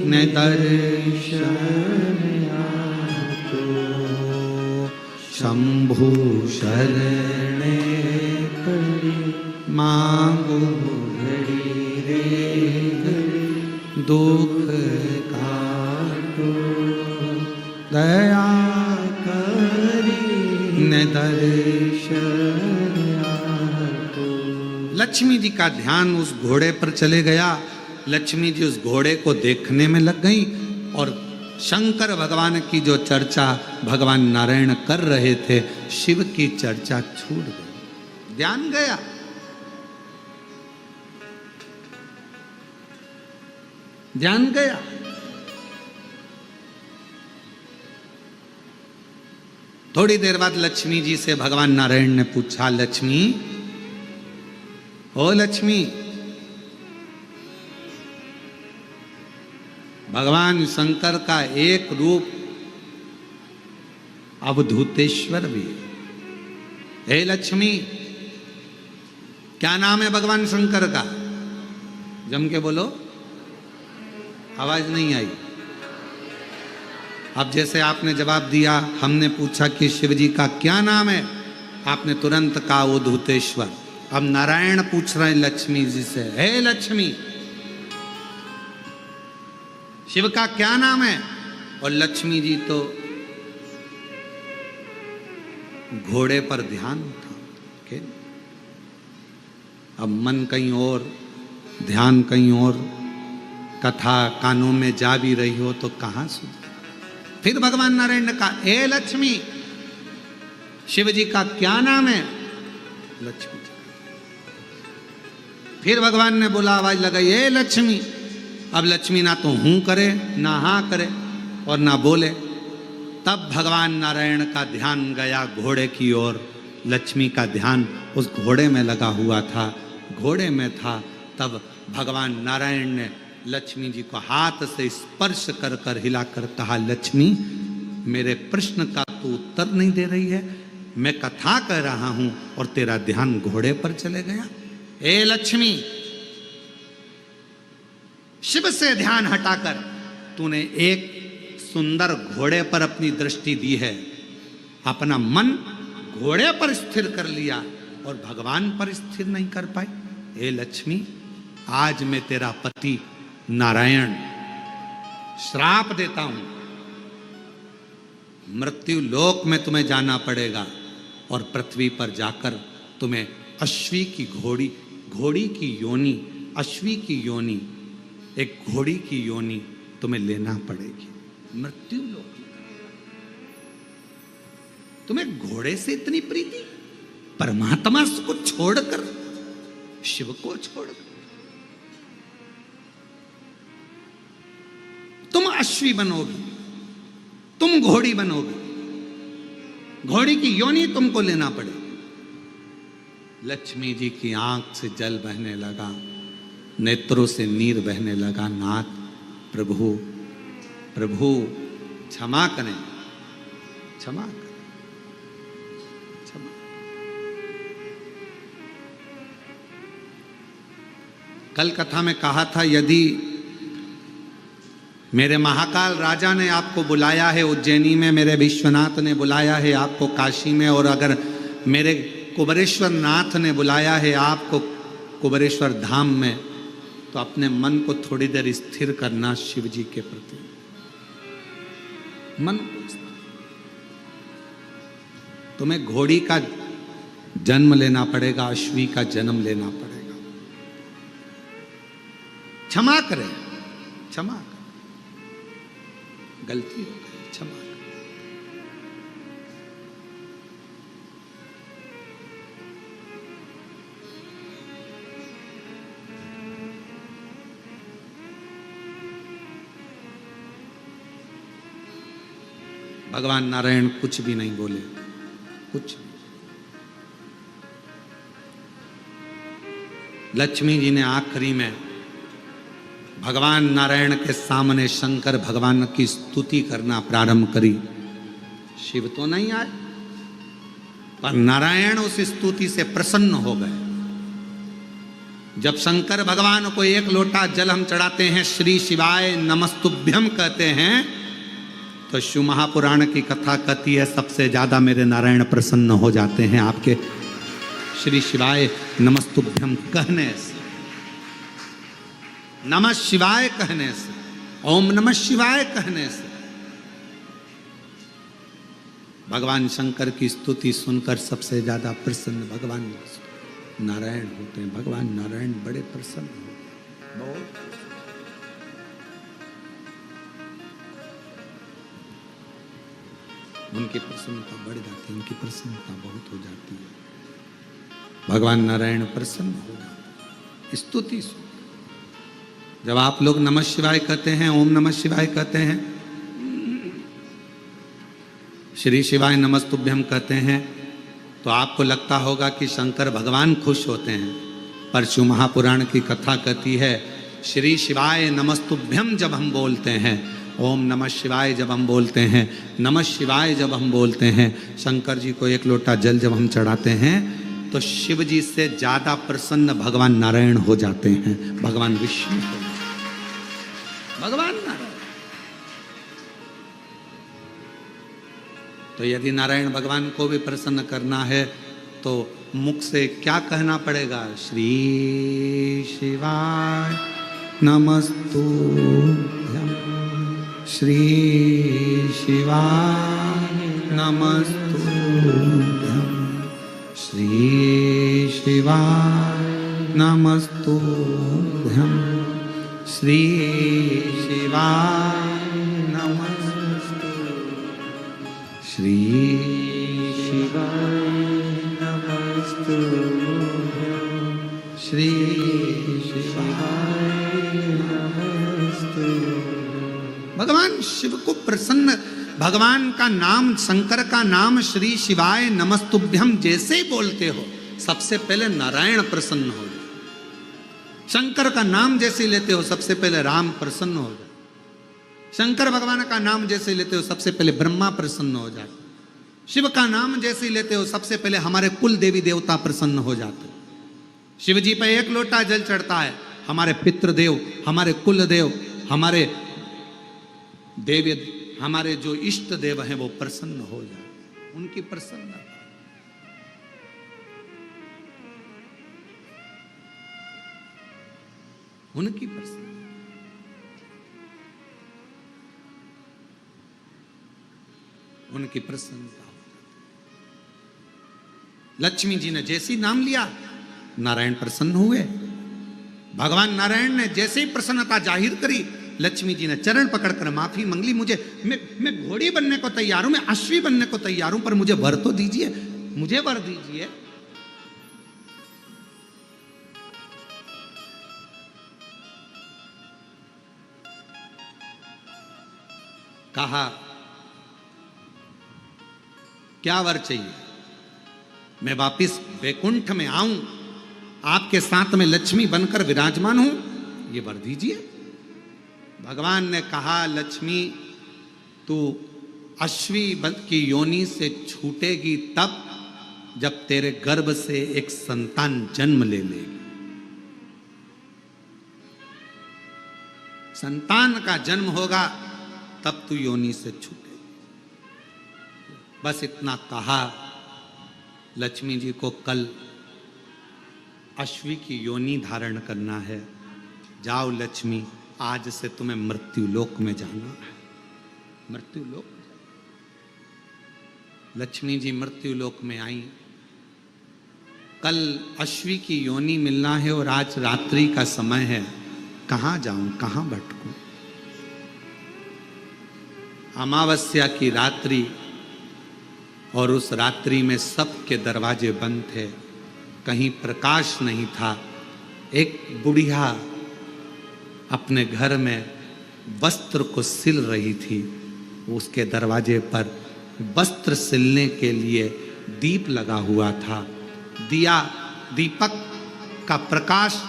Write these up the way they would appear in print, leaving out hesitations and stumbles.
ने दर्शन आपको शंभु शरणे पड़ी मांगो घड़ी रे घड़ी दुख काटो दया करी ने दर्शन आपको। लक्ष्मी जी का ध्यान उस घोड़े पर चले गया। लक्ष्मी जी उस घोड़े को देखने में लग गई और शंकर भगवान की जो चर्चा भगवान नारायण कर रहे थे, शिव की चर्चा छूट गई, ध्यान गया। ध्यान गया। थोड़ी देर बाद लक्ष्मी जी से भगवान नारायण ने पूछा, लक्ष्मी, ओ लक्ष्मी, भगवान शंकर का एक रूप अवधूतेश्वर भी है। हे लक्ष्मी, क्या नाम है भगवान शंकर का? जम के बोलो, आवाज नहीं आई। अब जैसे आपने जवाब दिया, हमने पूछा कि शिव जी का क्या नाम है, आपने तुरंत कहा अवधूतेश्वर। अब नारायण पूछ रहे हैं लक्ष्मी जी से, हे लक्ष्मी, शिव का क्या नाम है? और लक्ष्मी जी तो घोड़े पर ध्यान था। अब मन कहीं और, ध्यान कहीं और, कथा कानों में जा भी रही हो तो कहां सुन। फिर भगवान नारायण ने कहा, हे लक्ष्मी, शिव जी का क्या नाम है? लक्ष्मी जी। फिर भगवान ने बोला, आवाज लगाई, हे लक्ष्मी। अब लक्ष्मी ना तो हूं करे, ना हाँ करे और ना बोले। तब भगवान नारायण का ध्यान गया घोड़े की ओर। लक्ष्मी का ध्यान उस घोड़े में लगा हुआ था, घोड़े में था। तब भगवान नारायण ने लक्ष्मी जी को हाथ से स्पर्श कर कर हिलाकर कहा, लक्ष्मी, मेरे प्रश्न का तू उत्तर नहीं दे रही है, मैं कथा कर रहा हूं और तेरा ध्यान घोड़े पर चले गया। हे लक्ष्मी, शिव से ध्यान हटाकर तूने एक सुंदर घोड़े पर अपनी दृष्टि दी है, अपना मन घोड़े पर स्थिर कर लिया और भगवान पर स्थिर नहीं कर पाई। हे लक्ष्मी, आज मैं तेरा पति नारायण श्राप देता हूं, मृत्यु लोक में तुम्हें जाना पड़ेगा और पृथ्वी पर जाकर तुम्हें अश्वी की घोड़ी की योनि, अश्वी की योनि, एक घोड़ी की योनि तुम्हें लेना पड़ेगी। मृत्यु लोक। तुम्हें घोड़े से इतनी प्रीति, परमात्मा को छोड़कर, शिव को छोड़कर तुम अश्वी बनोगी, तुम घोड़ी बनोगी, घोड़ी की योनि तुमको लेना पड़ेगी। लक्ष्मी जी की आंख से जल बहने लगा, नेत्रों से नीर बहने लगा। नाथ, प्रभु, प्रभु क्षमा करें, क्षमा करें, क्षमा। कल कथा में कहा था, यदि मेरे महाकाल राजा ने आपको बुलाया है उज्जैनी में, मेरे विश्वनाथ ने बुलाया है आपको काशी में, और अगर मेरे कुबेरेश्वर नाथ ने बुलाया है आपको कुबेरेश्वर धाम में, तो अपने मन को थोड़ी देर स्थिर करना शिव जी के प्रति। मन को तुम्हें घोड़ी का जन्म लेना पड़ेगा, अश्वी का जन्म लेना पड़ेगा। क्षमा करें, क्षमा करें, गलती हो गई, क्षमा करें। भगवान नारायण कुछ भी नहीं बोले, कुछ। लक्ष्मी जी ने आखिरी में भगवान नारायण के सामने शंकर भगवान की स्तुति करना प्रारंभ करी। शिव तो नहीं आए, पर नारायण उस स्तुति से प्रसन्न हो गए। जब शंकर भगवान को एक लोटा जल हम चढ़ाते हैं, श्री शिवाय नमस्तुभ्यम कहते हैं, तो शिव महापुराण की कथा कहती है सबसे ज्यादा मेरे नारायण प्रसन्न हो जाते हैं आपके श्री शिवाय नमस्तुभ्यम कहने से, नमः शिवाय कहने से, ओम नमः शिवाय कहने से। भगवान शंकर की स्तुति सुनकर सबसे ज्यादा प्रसन्न भगवान नारायण होते हैं। भगवान नारायण बड़े प्रसन्न होते हैं, बहुत। उनकी प्रसन्नता बढ़ जाती है, उनकी प्रसन्नता बहुत हो जाती है। भगवान नारायण प्रसन्न हो जाते, स्तुति सुन। जब आप लोग नमः शिवाय कहते हैं, ओम नमः शिवाय कहते हैं, श्री शिवाय नमस्तुभ्यम कहते हैं, तो आपको लगता होगा कि शंकर भगवान खुश होते हैं। पर शिव महापुराण की कथा कहती है श्री शिवाय नमस्तुभ्यम जब हम बोलते हैं, ओम नमः शिवाय जब हम बोलते हैं, नमः शिवाय जब हम बोलते हैं, शंकर जी को एक लोटा जल जब हम चढ़ाते हैं, तो शिव जी से ज्यादा प्रसन्न भगवान नारायण हो जाते हैं, भगवान विष्णु हो, भगवान नारायण। तो यदि नारायण भगवान को भी प्रसन्न करना है तो मुख से क्या कहना पड़ेगा? श्री शिवाय नमस्तुभ्यम, श्री शिवाय नमस्तुभ्यम, श्री शिवाय नमस्तुभ्यम, श्री शिवाय श्री शिवाय नमस्तुभ्यं, श्री शिवाय नमस्तुभ्यं। भगवान शिव को प्रसन्न, भगवान का नाम, शंकर का नाम श्री शिवाय नमस्तुभ्यम जैसे ही बोलते हो, सबसे पहले नारायण प्रसन्न हो जाए। शंकर का नाम जैसे लेते हो, सबसे पहले राम प्रसन्न हो जाए। शंकर भगवान का नाम जैसे लेते हो, सबसे पहले ब्रह्मा प्रसन्न हो जाते। शिव का नाम जैसे लेते हो, सबसे पहले हमारे कुल देवी देवता प्रसन्न हो जाते। शिव जी पे एक लोटा जल चढ़ता है, हमारे पितृदेव, हमारे कुल देव, हमारे देवी, हमारे जो इष्ट देव हैं वो प्रसन्न हो जाते। उनकी प्रसन्नता, उनकी प्रसन्नता, उनकी प्रसन्नता। लक्ष्मी जी ने जैसे ही नाम लिया, नारायण प्रसन्न हुए। भगवान नारायण ने जैसे ही प्रसन्नता जाहिर करी, लक्ष्मी जी ने चरण पकड़कर माफी मांगली। मैं घोड़ी बनने को तैयार हूं, मैं अश्वी बनने को तैयार हूं, पर मुझे वर तो दीजिए, मुझे वर दीजिए। कहा क्या वर चाहिए? मैं वापिस वैकुंठ में आऊं, आपके साथ में लक्ष्मी बनकर विराजमान हूं, ये वर दीजिए। भगवान ने कहा, लक्ष्मी तू अश्वी की योनि से छूटेगी तब जब तेरे गर्भ से एक संतान जन्म ले लेगी। संतान का जन्म होगा तब तू योनि से छूटेगी। बस इतना कहा। लक्ष्मी जी को कल अश्वी की योनि धारण करना है। जाओ लक्ष्मी, आज से तुम्हें मृत्यु लोक में जाना है। मृत्यु लोक में लक्ष्मी जी मृत्यु लोक में आई। कल अश्वी की योनि मिलना है और आज रात्रि का समय है। कहां जाऊं, कहां भटकूं? अमावस्या की रात्रि, और उस रात्रि में सबके दरवाजे बंद थे, कहीं प्रकाश नहीं था। एक बुढ़िया अपने घर में वस्त्र को सिल रही थी। उसके दरवाजे पर वस्त्र सिलने के लिए दीप लगा हुआ था। दीपक का प्रकाश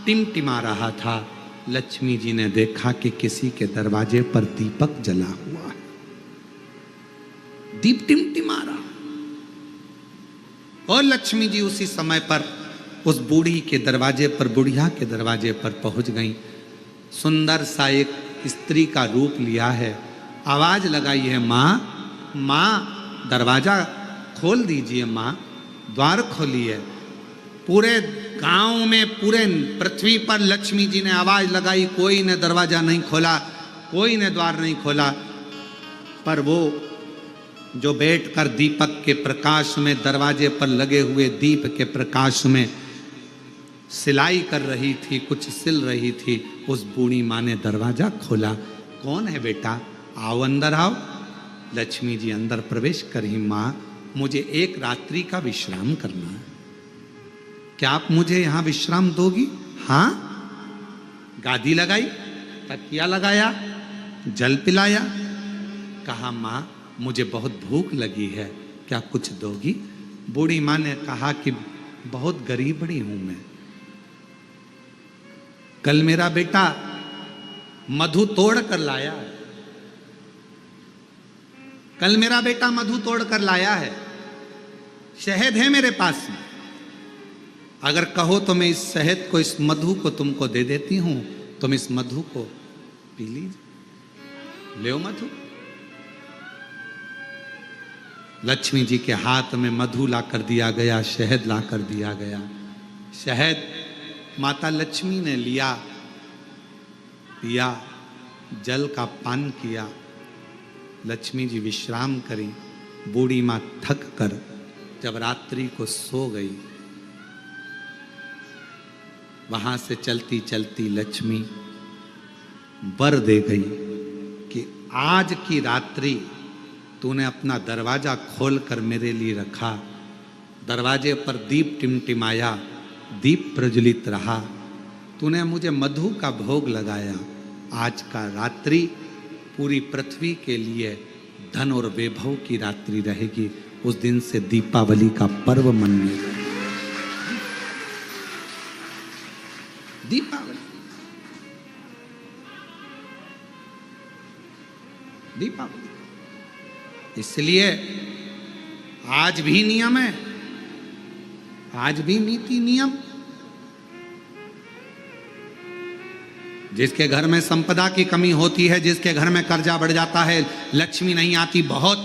टिमटिमा रहा था। लक्ष्मी जी ने देखा कि किसी के दरवाजे पर दीपक जला हुआ है, दीप टिमटिमा रहा। और लक्ष्मी जी उसी समय पर उस बूढ़ी के दरवाजे पर, बुढ़िया के दरवाजे पर पहुंच गई। सुंदर सा एक स्त्री का रूप लिया है। आवाज लगाई है, माँ माँ दरवाजा खोल दीजिए, माँ द्वार खोलिए। पूरे गांव में, पूरे पृथ्वी पर लक्ष्मी जी ने आवाज लगाई, कोई ने दरवाजा नहीं खोला, कोई ने द्वार नहीं खोला। पर वो जो बैठकर दीपक के प्रकाश में, दरवाजे पर लगे हुए दीप के प्रकाश में सिलाई कर रही थी, कुछ सिल रही थी, उस बूढ़ी माँ ने दरवाजा खोला। कौन है बेटा, आओ अंदर आओ। लक्ष्मी जी अंदर प्रवेश करी। माँ मुझे एक रात्रि का विश्राम करना है, क्या आप मुझे यहां विश्राम दोगी? हाँ। गादी लगाई, तकिया लगाया, जल पिलाया। कहा माँ मुझे बहुत भूख लगी है, क्या कुछ दोगी? बूढ़ी माँ ने कहा कि बहुत गरीबड़ी हूं मैं। कल मेरा बेटा मधु तोड़ कर लाया है, कल मेरा बेटा मधु तोड़ कर लाया है, शहद है मेरे पास में, अगर कहो तो मैं इस शहद को, इस मधु को तुमको दे देती हूं, तुम इस मधु को पी लीजिए, ले मधु। लक्ष्मी जी के हाथ में मधु ला कर दिया गया, शहद ला कर दिया गया। शहद माता लक्ष्मी ने लिया, पिया, जल का पान किया। लक्ष्मी जी विश्राम करी। बूढ़ी माँ थक कर जब रात्रि को सो गई, वहां से चलती चलती लक्ष्मी वर दे गई कि आज की रात्रि तूने अपना दरवाजा खोलकर मेरे लिए रखा, दरवाजे पर दीप टिमटिमाया, दीप प्रज्वलित रहा, तूने मुझे मधु का भोग लगाया। आज का रात्रि पूरी पृथ्वी के लिए धन और वैभव की रात्रि रहेगी। उस दिन से दीपावली का पर्व मनने लगा। दीपावली, दीपावली। इसलिए आज भी नियम है, आज भी नीति नियम। जिसके घर में संपदा की कमी होती है, जिसके घर में कर्जा बढ़ जाता है, लक्ष्मी नहीं आती, बहुत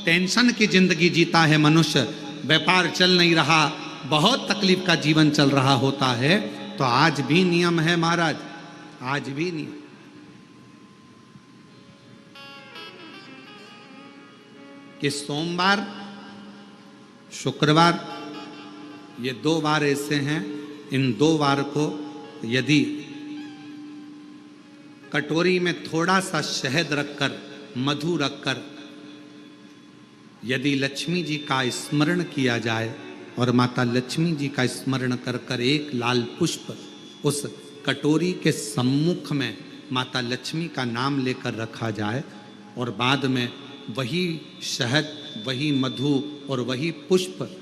टेंशन की जिंदगी जीता है मनुष्य, व्यापार चल नहीं रहा, बहुत तकलीफ का जीवन चल रहा होता है, तो आज भी नियम है महाराज, आज भी नियम। कि सोमवार, शुक्रवार, ये 2 वार ऐसे हैं, इन 2 वार को यदि कटोरी में थोड़ा सा शहद रखकर, मधु रखकर यदि लक्ष्मी जी का स्मरण किया जाए और माता लक्ष्मी जी का स्मरण कर कर एक लाल पुष्प उस कटोरी के सम्मुख में माता लक्ष्मी का नाम लेकर रखा जाए और बाद में वही शहद, वही मधु और वही पुष्प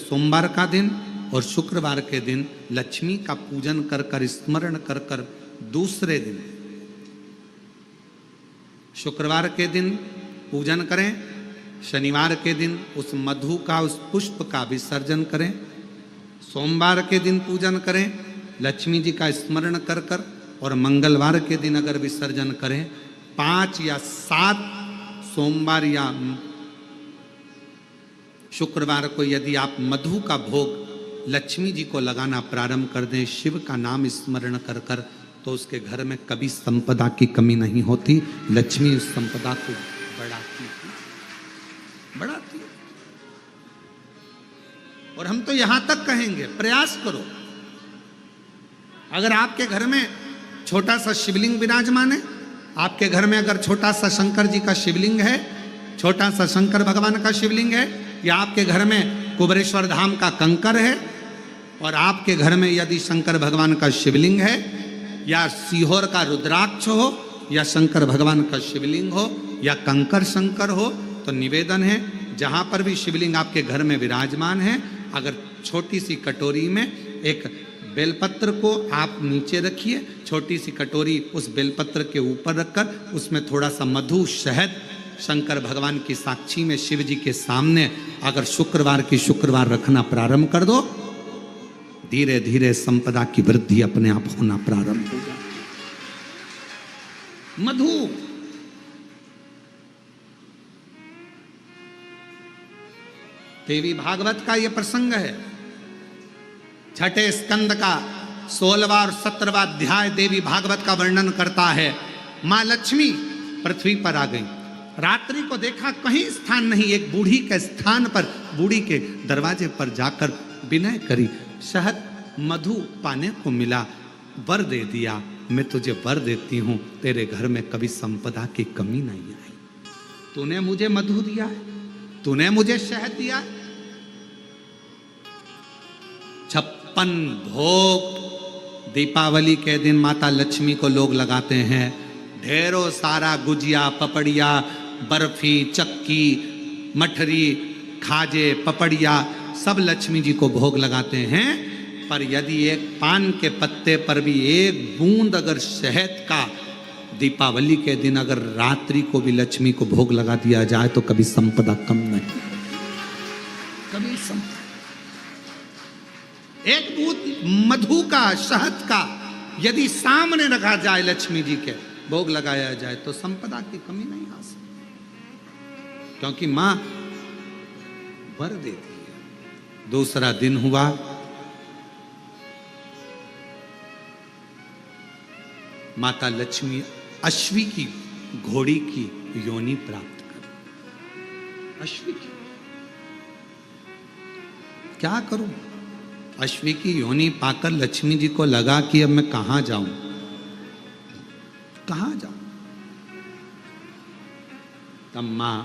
सोमवार का दिन और शुक्रवार के दिन लक्ष्मी का पूजन कर कर, स्मरण कर कर, दूसरे दिन शुक्रवार के दिन पूजन करें, शनिवार के दिन उस मधु का, उस पुष्प का विसर्जन करें, सोमवार के दिन पूजन करें लक्ष्मी जी का स्मरण कर कर, और मंगलवार के दिन अगर विसर्जन करें, 5 या 7 सोमवार या शुक्रवार को यदि आप मधु का भोग लक्ष्मी जी को लगाना प्रारंभ कर दें, शिव का नाम स्मरण कर कर, तो उसके घर में कभी संपदा की कमी नहीं होती। लक्ष्मी उस संपदा को बढ़ाती है। और हम तो यहां तक कहेंगे, प्रयास करो, अगर आपके घर में छोटा सा शिवलिंग विराजमान है, आपके घर में अगर छोटा सा शंकर जी का शिवलिंग है, छोटा सा शंकर भगवान का शिवलिंग है, या आपके घर में कुबेरेश्वर धाम का कंकर है, और आपके घर में यदि शंकर भगवान का शिवलिंग है, या सीहोर का रुद्राक्ष हो, या शंकर भगवान का शिवलिंग हो, या कंकर शंकर हो, तो निवेदन है जहां पर भी शिवलिंग आपके घर में विराजमान है, अगर छोटी सी कटोरी में एक बेलपत्र को आप नीचे रखिए, छोटी सी कटोरी उस बेलपत्र के ऊपर रखकर उसमें थोड़ा सा मधु, शहद शंकर भगवान की साक्षी में शिव जी के सामने अगर शुक्रवार रखना प्रारंभ कर दो, धीरे धीरे संपदा की वृद्धि अपने आप होना प्रारंभ हो जाए। मधु देवी भागवत का यह प्रसंग है, छठे स्कंद का 16वां और 17वां अध्याय देवी भागवत का वर्णन करता है। मां लक्ष्मी पृथ्वी पर आ गई, रात्रि को देखा कहीं स्थान नहीं, एक बूढ़ी के स्थान पर, बूढ़ी के दरवाजे पर जाकर विनय करी, शहद मधु पाने को मिला, वर दे दिया, मैं तुझे वर देती हूं, तेरे घर में कभी संपदा की कमी नहीं आई। तूने मुझे मधु दिया है, तूने मुझे शहद दिया है। 56 भोग दीपावली के दिन माता लक्ष्मी को लोग लगाते हैं, ढेरों सारा गुजिया, पपड़िया, बर्फी, चक्की, मठरी, खाजे, पपड़िया सब लक्ष्मी जी को भोग लगाते हैं। पर यदि एक पान के पत्ते पर भी एक बूंद अगर शहद का दीपावली के दिन अगर रात्रि को भी लक्ष्मी को भोग लगा दिया जाए तो कभी संपदा कम नहीं, कभी संपदा। एक बूंद मधु का, शहद का यदि सामने रखा जाए, लक्ष्मी जी के भोग लगाया जाए तो संपदा की कमी नहीं आ सकती, क्योंकि मां वर देती है। दूसरा दिन हुआ, माता लक्ष्मी अश्वी की घोड़ी की योनि प्राप्त कर। अश्वी की क्या करूं? अश्वी की योनि पाकर लक्ष्मी जी को लगा कि अब मैं कहां जाऊं, कहां जाऊं। तब मां